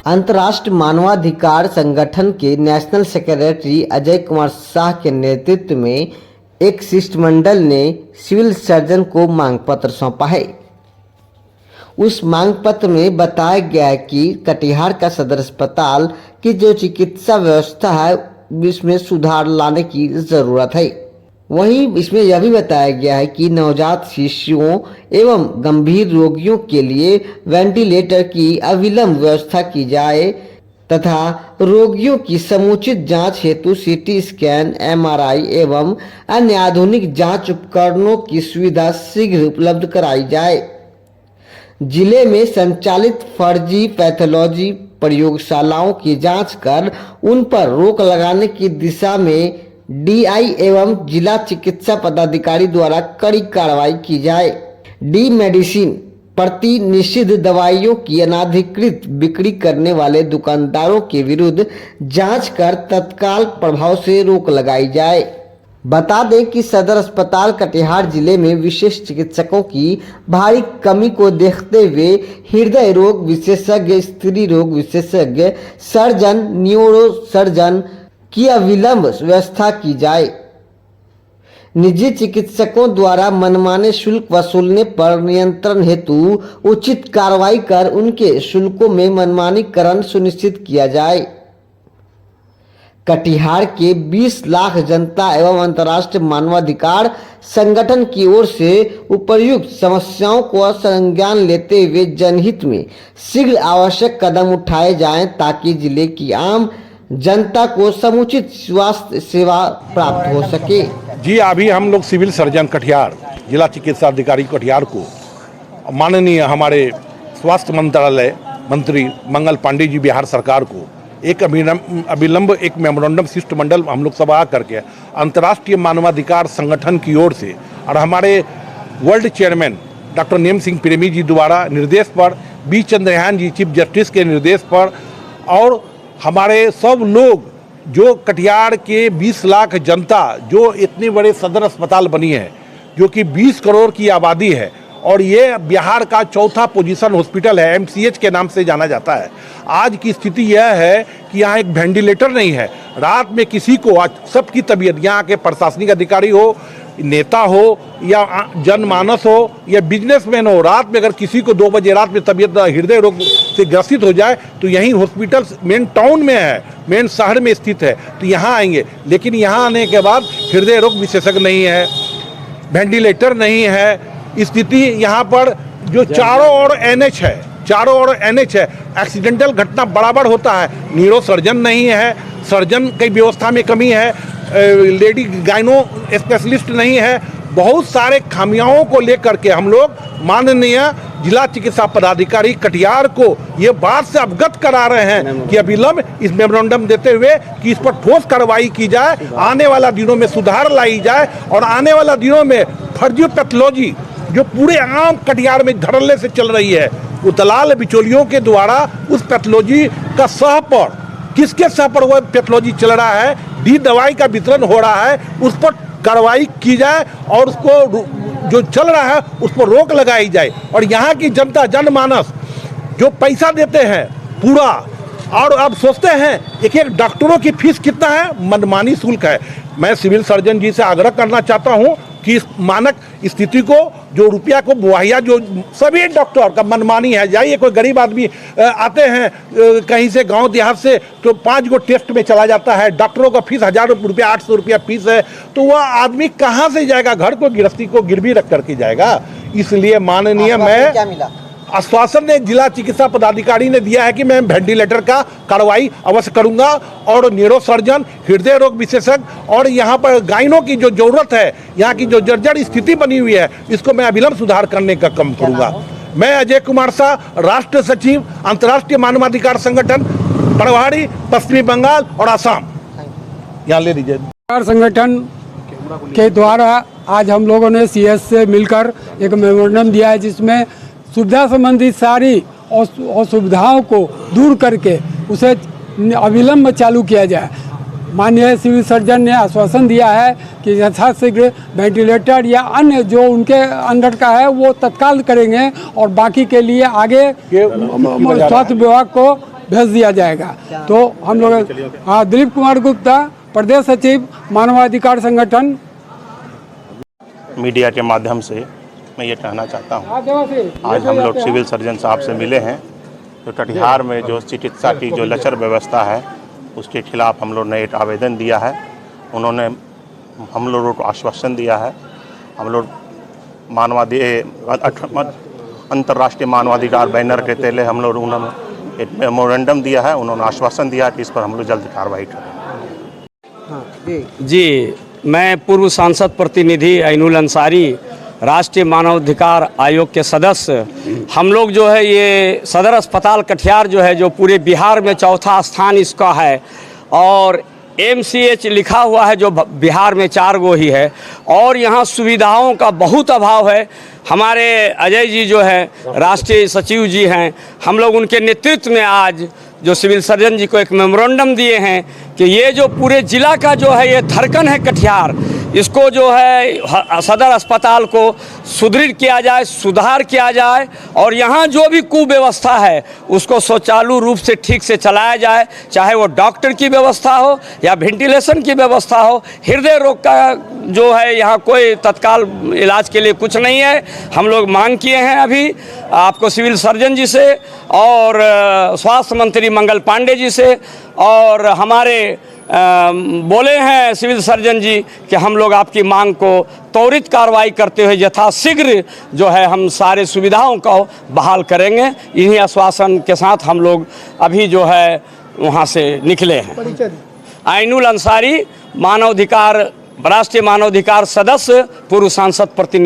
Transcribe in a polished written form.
अंतर्राष्ट्रीय मानवाधिकार संगठन के नेशनल सेक्रेटरी अजय कुमार शाह के नेतृत्व में एक शिष्टमंडल ने सिविल सर्जन को मांग पत्र सौंपा है। उस मांग पत्र में बताया गया है कि कटिहार का सदर अस्पताल की जो चिकित्सा व्यवस्था है इसमें सुधार लाने की जरूरत है। वहीं इसमें यह भी बताया गया है कि नवजात शिशुओं एवं गंभीर रोगियों के लिए वेंटिलेटर की अविलंब व्यवस्था की जाए तथा रोगियों की समुचित जांच हेतु सीटी स्कैन, एमआरआई एवं अन्य आधुनिक जांच उपकरणों की सुविधा शीघ्र उपलब्ध कराई जाए। जिले में संचालित फर्जी पैथोलॉजी प्रयोगशालाओं की जांच कर उन पर रोक लगाने की दिशा में डीआई एवं जिला चिकित्सा पदाधिकारी द्वारा कड़ी कार्रवाई की जाए। डी मेडिसिन प्रति निषिद्ध दवाइयों की अनाधिकृत बिक्री करने वाले दुकानदारों के विरुद्ध जांच कर तत्काल प्रभाव से रोक लगाई जाए। बता दें कि सदर अस्पताल कटिहार जिले में विशेष चिकित्सकों की भारी कमी को देखते हुए हृदय रोग विशेषज्ञ, स्त्री रोग विशेषज्ञ, सर्जन, न्यूरो सर्जन की अविलंब व्यवस्था की जाए। निजी चिकित्सकों द्वारा मनमाने शुल्क वसूलने पर नियंत्रण हेतु उचित कार्रवाई कर उनके शुल्कों में मनमानीकरण सुनिश्चित किया जाए। कटिहार के 20 लाख जनता एवं अंतर्राष्ट्रीय मानवाधिकार संगठन की ओर से उपर्युक्त समस्याओं को संज्ञान लेते हुए जनहित में शीघ्र आवश्यक कदम उठाए जाएं ताकि जिले की आम जनता को समुचित स्वास्थ्य सेवा प्राप्त हो सके। जी, अभी हम लोग सिविल सर्जन कटिहार, जिला चिकित्सा अधिकारी कटिहार को माननीय हमारे स्वास्थ्य मंत्रालय मंत्री मंगल पांडे जी बिहार सरकार को एक अविलंब एक मेमोरेंडम शिष्टमंडल हम लोग सभा करके अंतर्राष्ट्रीय मानवाधिकार संगठन की ओर से और हमारे world chairman doctor name Singh प्रेमी जी द्वारा निर्देश पर, बी चंद्रयान जी चीफ जस्टिस के निर्देश पर और हमारे सब लोग जो कटिहार के 20 लाख जनता जो इतने बड़े सदर अस्पताल बनी है जो कि 20 करोड़ की आबादी है और ये बिहार का चौथा पोजीशन हॉस्पिटल है, एमसीएच के नाम से जाना जाता है। आज की स्थिति यह है कि यहाँ एक वेंटिलेटर नहीं है। रात में किसी को, आज सबकी तबीयत, यहाँ के प्रशासनिक अधिकारी हो, नेता हो या जनमानस हो या बिजनेसमैन हो, रात में अगर किसी को 2 बजे रात में तबीयत हृदय रोग से ग्रसित हो जाए तो यहीं हॉस्पिटल मेन टाउन में है, मेन शहर में स्थित है, तो यहाँ आएंगे। लेकिन यहाँ आने के बाद हृदय रोग विशेषज्ञ नहीं है, वेंटिलेटर नहीं है। स्थिति यहाँ पर जो चारों ओर एनएच है, चारों ओर एनएच है, एक्सीडेंटल घटना बराबर होता है। न्यूरो सर्जन नहीं है, सर्जन की व्यवस्था में कमी है, लेडी गाइनो स्पेशलिस्ट नहीं है। बहुत सारे खामियों को लेकर के हम लोग माननीय जिला चिकित्सा पदाधिकारी कटिहार को ये बात से अवगत करा रहे हैं कि अविलंब इस मेमोरेंडम देते हुए कि इस पर ठोस कार्रवाई की जाए, आने वाला दिनों में सुधार लाई जाए और आने वाला दिनों में फर्जी पैथोलॉजी जो पूरे आम कटिहार में धड़ल्ले से चल रही है, वो दलाल बिचौलियों के द्वारा उस पैथोलॉजी का सह पर, किसके सह पर वह पैथोलॉजी चल रहा है, डी दवाई का वितरण हो रहा है, उस पर कार्रवाई की जाए और उसको जो चल रहा है उस पर रोक लगाई जाए। और यहाँ की जनता, जनमानस जो पैसा देते हैं पूरा, और अब सोचते हैं एक एक डॉक्टरों की फीस कितना है, मनमानी शुल्क है। मैं सिविल सर्जन जी से आग्रह करना चाहता हूँ कि इस मानक स्थिति को, जो रुपया को मुहैया, जो सभी डॉक्टर का मनमानी है। जाइए, कोई गरीब आदमी आते हैं कहीं से गांव देहात से तो 5 गो टेस्ट में चला जाता है, डॉक्टरों का फीस 1000 रुपया 800 रुपया फीस है, तो वह आदमी कहाँ से जाएगा, घर को गृहस्थी को गिरवी रख करके जाएगा। इसलिए माननीय मैं क्या मिला आश्वासन ने जिला चिकित्सा पदाधिकारी ने दिया है कि मैं वेंटिलेटर का कार्रवाई अवश्य करूंगा और न्यूरो सर्जन, हृदय रोग विशेषज्ञ और यहाँ पर गाइनों की जो जरूरत है, यहाँ की जो जर्जर स्थिति बनी हुई है, इसको मैं अविलंब सुधार करने का काम करूंगा। मैं अजय कुमार शाह, राष्ट्रीय सचिव, अंतर्राष्ट्रीय मानवाधिकार संगठन, प्रभारी पश्चिमी बंगाल और आसाम। यहाँ ले लीजिए। संगठन के द्वारा आज हम लोगों ने सीएस से मिलकर एक मेमोरेंडम दिया है जिसमें सुविधा संबंधी सारी असुविधाओं को दूर करके उसे अविलंब चालू किया जाए। माननीय सिविल सर्जन ने आश्वासन दिया है कि यथाशीघ्र वेंटिलेटर या अन्य जो उनके अंडर का है वो तत्काल करेंगे और बाकी के लिए आगे स्वास्थ्य विभाग को भेज दिया जाएगा। तो हम लोग, हाँ, दिलीप कुमार गुप्ता, प्रदेश सचिव मानवाधिकार संगठन। मीडिया के माध्यम से मैं ये कहना चाहता हूँ, आज हम लोग सिविल सर्जन साहब से मिले हैं। तो कटिहार में जो चिकित्सा की जो लचर व्यवस्था है उसके खिलाफ हम लोग ने एक आवेदन दिया है। उन्होंने हम लोगों को आश्वासन दिया है। हम लोग अंतर्राष्ट्रीय मानवाधिकार बैनर के तेले हम लोग उन्होंने एक मेमोरेंडम दिया है। उन्होंने आश्वासन दिया कि इस पर हम लोग जल्द कार्रवाई करेंगे। जी, मैं पूर्व सांसद प्रतिनिधि ऐनुल अंसारी, राष्ट्रीय मानवाधिकार आयोग के सदस्य। हम लोग जो है ये सदर अस्पताल कटिहार जो है, जो पूरे बिहार में चौथा स्थान इसका है, और MCH लिखा हुआ है जो बिहार में 4 गो ही है, और यहाँ सुविधाओं का बहुत अभाव है। हमारे अजय जी जो है राष्ट्रीय सचिव जी हैं, हम लोग उनके नेतृत्व में आज जो सिविल सर्जन जी को एक मेमोरेंडम दिए हैं कि ये जो पूरे ज़िला का जो है ये धड़कन है कटिहार, इसको जो है सदर अस्पताल को सुदृढ़ किया जाए, सुधार किया जाए, और यहाँ जो भी कुव्यवस्था है उसको सुचारू रूप से ठीक से चलाया जाए। चाहे वो डॉक्टर की व्यवस्था हो या वेंटिलेशन की व्यवस्था हो, हृदय रोग का जो है यहाँ कोई तत्काल इलाज के लिए कुछ नहीं है। हम लोग मांग किए हैं अभी आपको सिविल सर्जन जी से और स्वास्थ्य मंत्री मंगल पांडे जी से, और हमारे बोले हैं सिविल सर्जन जी कि हम लोग आपकी मांग को त्वरित कार्रवाई करते हुए यथाशीघ्र जो है हम सारे सुविधाओं को बहाल करेंगे। इन्हीं आश्वासन के साथ हम लोग अभी जो है वहाँ से निकले हैं। ऐनुल अंसारी, मानवाधिकार, राष्ट्रीय मानवाधिकार सदस्य, पूर्व सांसद प्रतिनिधि।